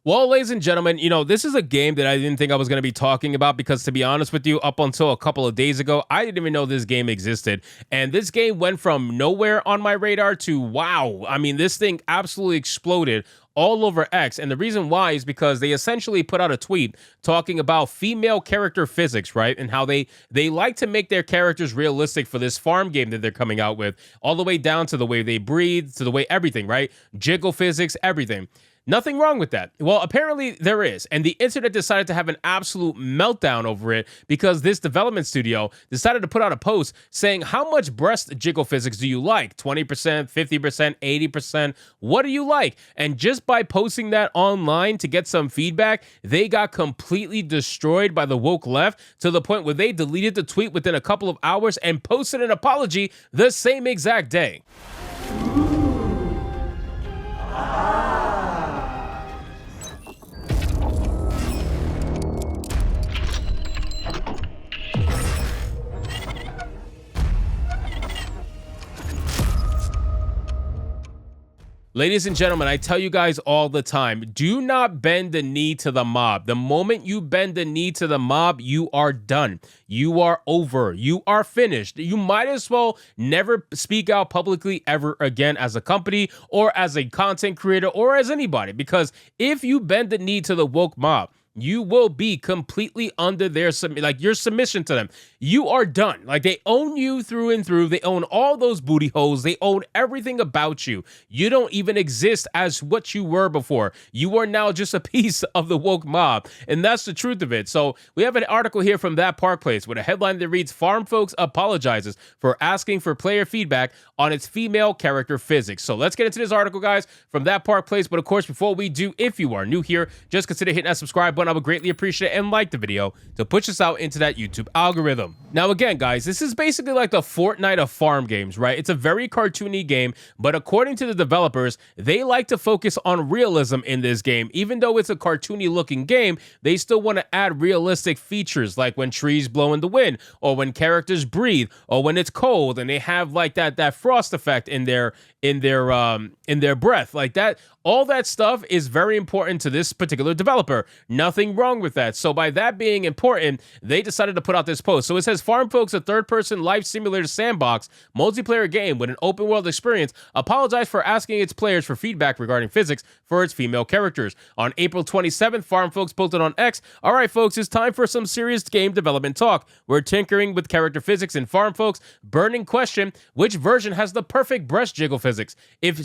Well, ladies and gentlemen, this is a game that I didn't think I was going to be talking about because, to be honest with you, up until a couple of days ago, I didn't even know this game existed. And this game went from nowhere on my radar to wow. I mean, this thing absolutely exploded all over X. And the reason why is because they essentially put out a tweet talking about female character physics, right? And how they like to make their characters realistic for this farm game that they're coming out with, all the way down to the way they breathe, to the way everything, right? Jiggle physics, everything. Nothing wrong with that. Well, apparently there is. And the internet decided to have an absolute meltdown over it because this development studio decided to put out a post saying, how much breast jiggle physics do you like? 20%, 50%, 80%? What do you like? And just by posting that online to get some feedback, they got completely destroyed by the woke left to the point where they deleted the tweet within a couple of hours and posted an apology the same exact day. Ladies and gentlemen, I tell you guys all the time, do not bend the knee to the mob. The moment you bend the knee to the mob, you are done. You are over. You are finished. You might as well never speak out publicly ever again as a company or as a content creator or as anybody, because if you bend the knee to the woke mob, you will be completely under their your submission to them. You are done. Like, they own you through and through. They own all those booty holes. They own everything about you. You don't even exist as what you were before. You are now just a piece of the woke mob, and that's the truth of it. So we have an article here from That Park Place with a headline that reads, "Farm Folks apologizes for asking for player feedback on its female character physics." So let's get into this article, guys, from That Park Place. But of course, before we do, if you are new here, just consider hitting that subscribe button. I would greatly appreciate it, and like the video to push us out into that YouTube algorithm. Now, again, guys, this is basically like the Fortnite of farm games, right? It's a very cartoony game, but according to the developers, they like to focus on realism in this game. Even though it's a cartoony looking game, they still want to add realistic features, like when trees blow in the wind, or when characters breathe, or when it's cold and they have like that frost effect in their breath, like that. All that stuff is very important to this particular developer. Nothing wrong with that. So by that being important, they decided to put out this post. So it says, "Farm Folks, a third-person life simulator sandbox multiplayer game with an open-world experience, apologized for asking its players for feedback regarding physics for its female characters. On April 27th, Farm Folks posted on X, 'All right, folks, it's time for some serious game development talk. We're tinkering with character physics in Farm Folks. Burning question, which version has the perfect breast jiggle physics? If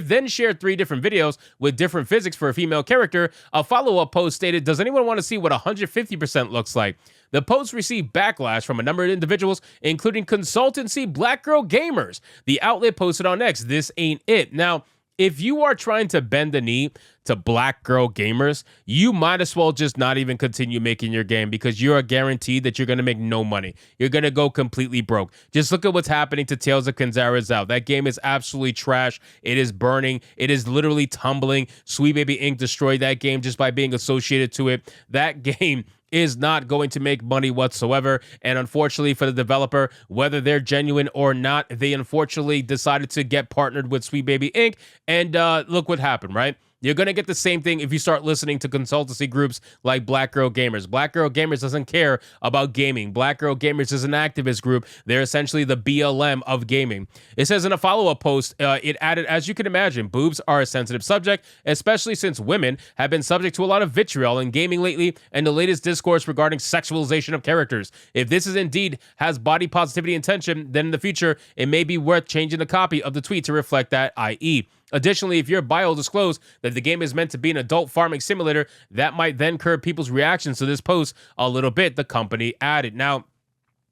then shared 3 different videos with different physics for a female character. A follow-up post stated, 'Does anyone want to see what 150% looks like?' The post received backlash from a number of individuals, including consultancy Black Girl Gamers. The outlet posted on X, 'This ain't it.' Now, if you are trying to bend the knee to Black Girl Gamers, you might as well just not even continue making your game, because you are guaranteed that you're going to make no money. You're going to go completely broke. Just look at what's happening to Tales of Kenzara's Out. That game is absolutely trash. It is burning. It is literally tumbling. Sweet Baby Inc. destroyed that game just by being associated to it. That game is not going to make money whatsoever. And unfortunately for the developer, whether they're genuine or not, they unfortunately decided to get partnered with Sweet Baby Inc. And look what happened, right? You're going to get the same thing if you start listening to consultancy groups like Black Girl Gamers. Black Girl Gamers doesn't care about gaming. Black Girl Gamers is an activist group. They're essentially the BLM of gaming. It says in a follow-up post, it added, "As you can imagine, boobs are a sensitive subject, especially since women have been subject to a lot of vitriol in gaming lately and the latest discourse regarding sexualization of characters. If this is indeed has body positivity intention, then in the future, it may be worth changing the copy of the tweet to reflect that, i.e., additionally, if your bio disclosed that the game is meant to be an adult farming simulator, that might then curb people's reactions to this post a little bit," the company added. Now,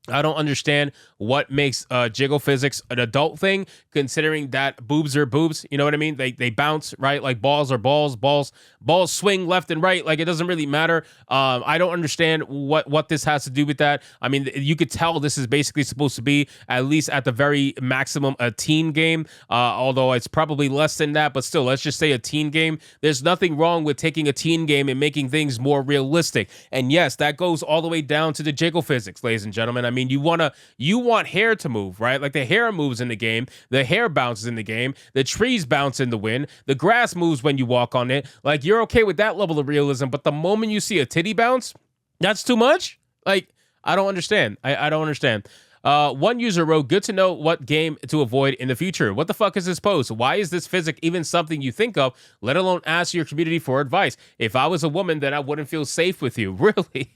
I don't understand what makes jiggle physics an adult thing, considering that boobs are boobs. You know what I mean? They bounce, right? Like balls are balls. Balls swing left and right. Like, it doesn't really matter. I don't understand what this has to do with that. I mean, you could tell this is basically supposed to be, at least at the very maximum, a teen game. Although it's probably less than that, but still, let's just say a teen game. There's nothing wrong with taking a teen game and making things more realistic. And yes, that goes all the way down to the jiggle physics, ladies and gentlemen. I mean, you want hair to move, right? Like the hair moves in the game, the hair bounces in the game, the trees bounce in the wind, the grass moves when you walk on it. Like, you're okay with that level of realism, but the moment you see a titty bounce, that's too much? Like, I don't understand. I don't understand. One user wrote, good to know what game to avoid in the future. What the fuck is this post? Why is this physics even something you think of, let alone ask your community for advice? If I was a woman, then I wouldn't feel safe with you. Really?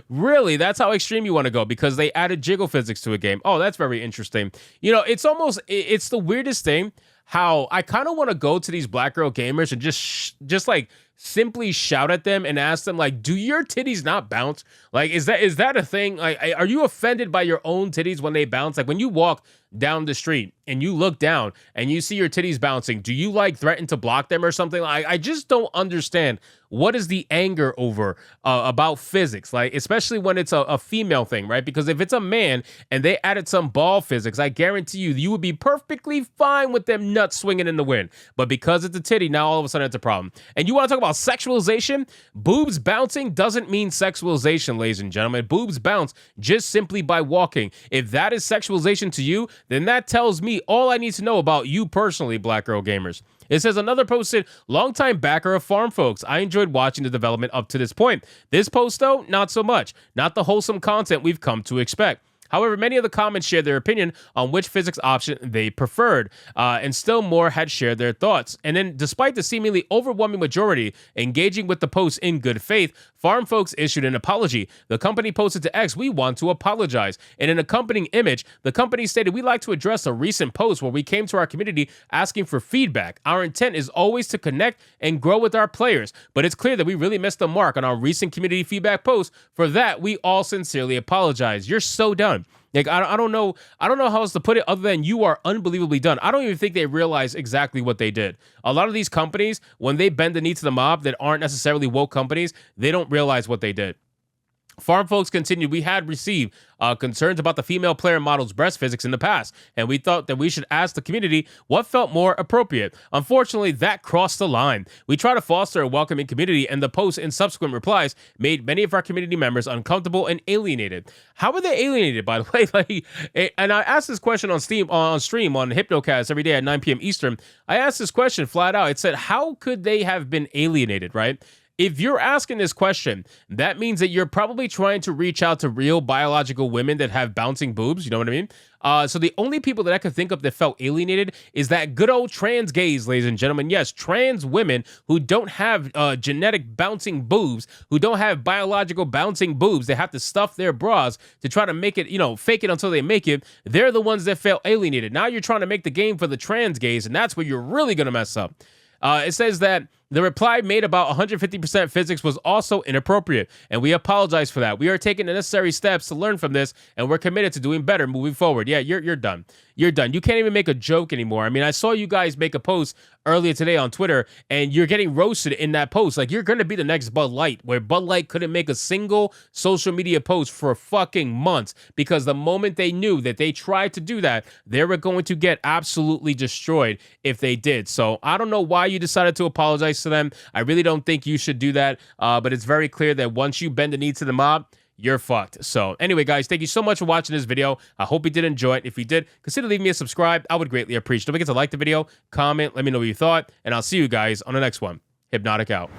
Really? That's how extreme you want to go because they added jiggle physics to a game. Oh, that's very interesting. You know, it's the weirdest thing how I kind of want to go to these black girl gamers and just like simply shout at them and ask them, like, do your titties not bounce? Like, is that a thing? Like, are you offended by your own titties when they bounce? Like, when you walk down the street and you look down and you see your titties bouncing, do you like threaten to block them or something? I just don't understand what is the anger over about physics, like especially when it's a female thing, right? Because if it's a man and they added some ball physics, I guarantee you would be perfectly fine with them nuts swinging in the wind. But because it's a titty, now all of a sudden it's a problem. And you want to talk about sexualization? Boobs bouncing doesn't mean sexualization, ladies and gentlemen. Boobs bounce just simply by walking. If that is sexualization to you, then that tells me all I need to know about you personally, black girl gamers. It says another posted, longtime backer of farm folks. I enjoyed watching the development up to this point. This post, though, not so much. Not the wholesome content we've come to expect. However, many of the comments shared their opinion on which physics option they preferred, and still more had shared their thoughts. And then, despite the seemingly overwhelming majority engaging with the post in good faith, farm folks issued an apology. The company posted to X, "We want to apologize." In an accompanying image, the company stated, "We'd like to address a recent post where we came to our community asking for feedback. Our intent is always to connect and grow with our players, but it's clear that we really missed the mark on our recent community feedback post. For that, we all sincerely apologize." You're so done. Like, I don't know how else to put it other than you are unbelievably done. I don't even think they realize exactly what they did. A lot of these companies, when they bend the knee to the mob that aren't necessarily woke companies, they don't realize what they did. Farm folks continued, "We had received concerns about the female player model's breast physics in the past, and we thought that we should ask the community what felt more appropriate. Unfortunately, that crossed the line. We try to foster a welcoming community, and the post and subsequent replies made many of our community members uncomfortable and alienated." How are they alienated, by the way? Like, and I asked this question on stream on Hypnocast every day at 9 p.m. Eastern. I asked this question flat out. It said, how could they have been alienated, right? If you're asking this question, that means that you're probably trying to reach out to real biological women that have bouncing boobs. You know what I mean? So the only people that I could think of that felt alienated is that good old trans gays, ladies and gentlemen. Yes, trans women who don't have genetic bouncing boobs, who don't have biological bouncing boobs. They have to stuff their bras to try to make it, fake it until they make it. They're the ones that felt alienated. Now you're trying to make the game for the trans gays, and that's where you're really going to mess up. It says that the reply made about 150% physics was also inappropriate, and we apologize for that. We are taking the necessary steps to learn from this, and we're committed to doing better moving forward. Yeah, you're done. You're done. You can't even make a joke anymore. I mean, I saw you guys make a post earlier today on Twitter, and you're getting roasted in that post. Like, you're going to be the next Bud Light, where Bud Light couldn't make a single social media post for fucking months because the moment they knew that they tried to do that, they were going to get absolutely destroyed if they did. So I don't know why you decided to apologize to them. I really don't think you should do that, but it's very clear that once you bend the knee to the mob, you're fucked. So anyway, guys, thank you so much for watching this video. I hope you did enjoy it. If you did, consider leaving me a subscribe. I would greatly appreciate it. Don't forget to like the video, comment, let me know what you thought, and I'll see you guys on the next one. Hypnotic out.